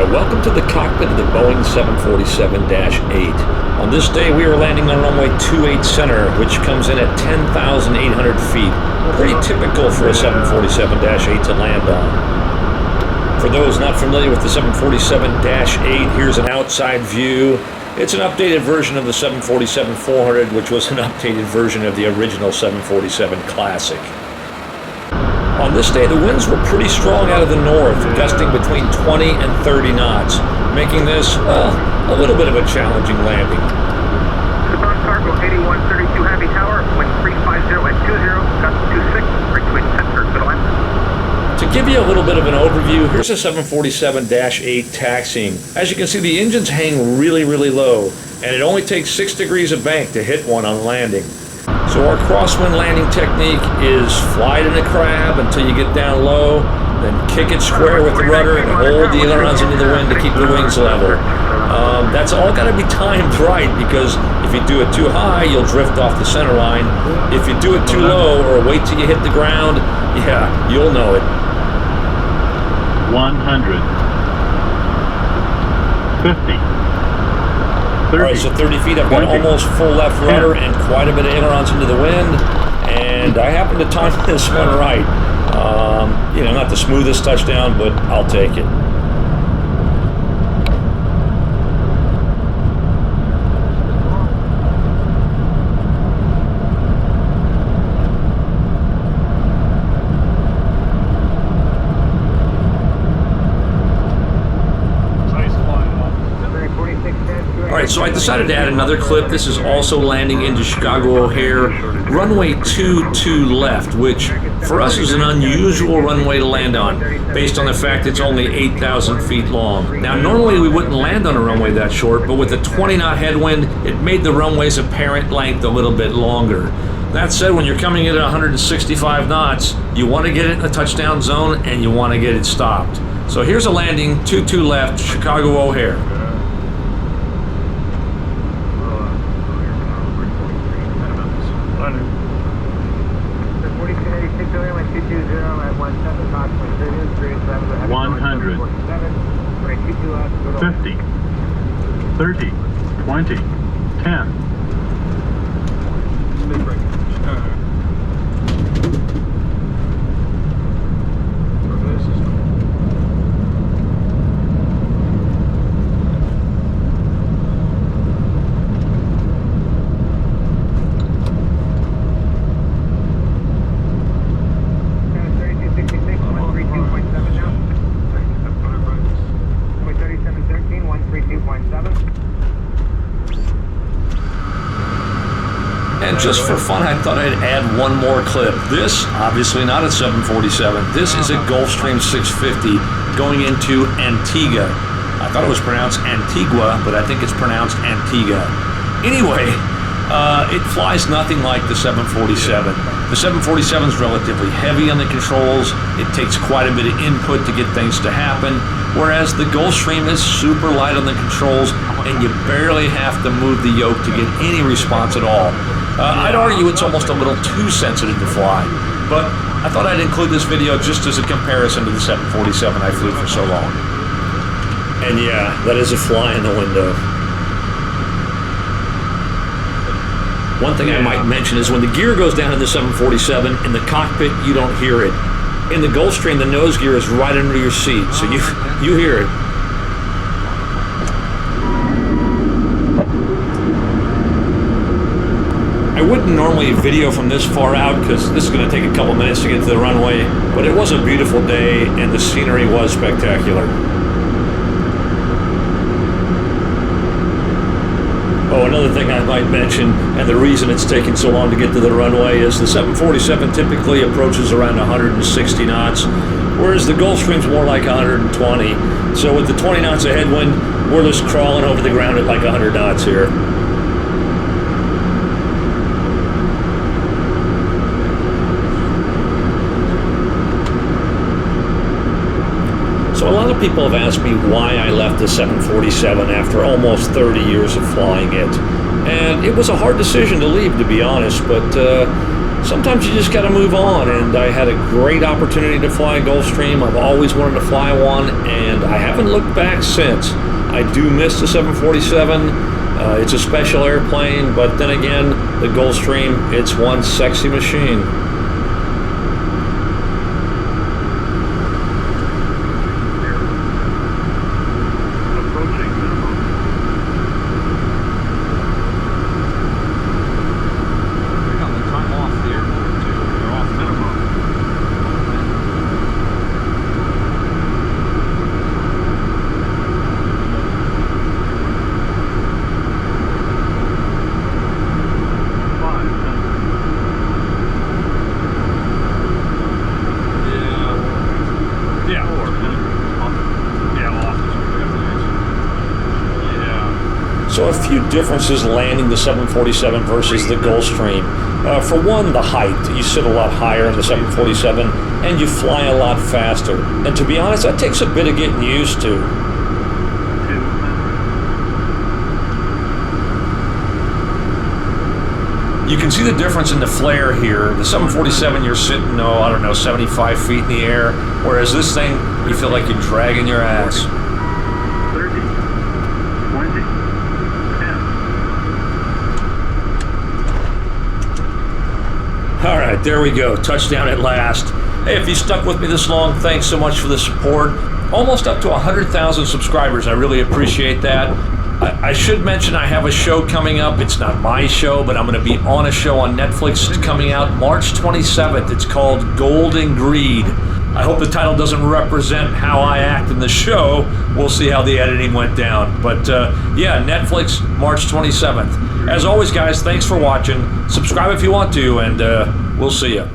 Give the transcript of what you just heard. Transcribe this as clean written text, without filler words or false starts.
Welcome to the cockpit of the Boeing 747-8. On this day, we are landing on runway 28 center, which comes in at 10,800 feet. Pretty typical for a 747-8 to land on. For those not familiar with the 747-8, here's an outside view. It's an updated version of the 747-400, which was an updated version of the original 747 Classic. On this day, the winds were pretty strong out of the north, gusting between 20 and 30 knots, making this, a little bit of a challenging landing. Support cargo 8132 Heavy Tower, wind 350 at 20, gust 26, between center, middle end. To give you a little bit of an overview, here's a 747-8 taxiing. As you can see, the engines hang really, really low, and it only takes 6 degrees of bank to hit one on landing. So our crosswind landing technique is fly it in a crab until you get down low, then kick it square with the rudder and hold the ailerons into the wind to keep the wings level. That's all got to be timed right, because if you do it too high, you'll drift off the center line. If you do it too low or wait till you hit the ground, yeah, you'll know it. 100. 50. 30, Alright, so 30 feet, I've got 20, almost full left rudder and quite a bit of ailerons into the wind, and I happen to time this one right. Not the smoothest touchdown, but I'll take it. Alright, so I decided to add another clip. This is also landing into Chicago O'Hare, runway 22 left, which for us is an unusual runway to land on, based on the fact it's only 8,000 feet long. Now, normally we wouldn't land on a runway that short, but with a 20-knot headwind, it made the runway's apparent length a little bit longer. That said, when you're coming in at 165 knots, you want to get it in the touchdown zone and you want to get it stopped. So here's a landing, 22 left, Chicago O'Hare. $100. 50. 30. 20. 10. And just for fun, I thought I'd add one more clip. This, obviously not a 747, this is a Gulfstream 650 going into Antigua. I thought it was pronounced Antigua, but I think it's pronounced Antigua. Anyway, it flies nothing like the 747. The 747 is relatively heavy on the controls. It takes quite a bit of input to get things to happen, whereas the Gulfstream is super light on the controls, and you barely have to move the yoke to get any response at all. I'd argue it's almost a little too sensitive to fly, but I thought I'd include this video just as a comparison to the 747 I flew for so long. And yeah, that is a fly in the window. One thing I might mention is when the gear goes down in the 747, in the cockpit you don't hear it. In the Gulfstream, the nose gear is right under your seat, so you hear it. I wouldn't normally video from this far out because this is going to take a couple minutes to get to the runway, but it was a beautiful day and the scenery was spectacular. Oh, another thing I might mention, and the reason it's taking so long to get to the runway, is the 747 typically approaches around 160 knots, whereas the Gulfstream's more like 120. So with the 20 knots of headwind, we're just crawling over the ground at like 100 knots here. So a lot of people have asked me why I left the 747 after almost 30 years of flying it. And it was a hard decision to leave, to be honest, but sometimes you just got to move on, and I had a great opportunity to fly a Gulfstream. I've always wanted to fly one, and I haven't looked back since. I do miss the 747. It's a special airplane, but then again, the Gulfstream, it's one sexy machine. Approaching minimum. We got the time off the airport too. They're off minimum. So a few differences landing the 747 versus the Gulfstream. For one, the height. You sit a lot higher in the 747 and you fly a lot faster. And to be honest, that takes a bit of getting used to. You can see the difference in the flare here. The 747, you're sitting, I don't know, 75 feet in the air, whereas this thing, you feel like you're dragging your ass. 30, 20, 10. All right, there we go. Touchdown at last. Hey, if you stuck with me this long, thanks so much for the support. Almost up to 100,000 subscribers. I really appreciate that. I should mention I have a show coming up. It's not my show, but I'm going to be on a show on Netflix. It's coming out March 27th. It's called Gold and Greed. I hope the title doesn't represent how I act in the show. We'll see how the editing went down. But yeah, Netflix, March 27th. As always, guys, thanks for watching. Subscribe if you want to, and we'll see you.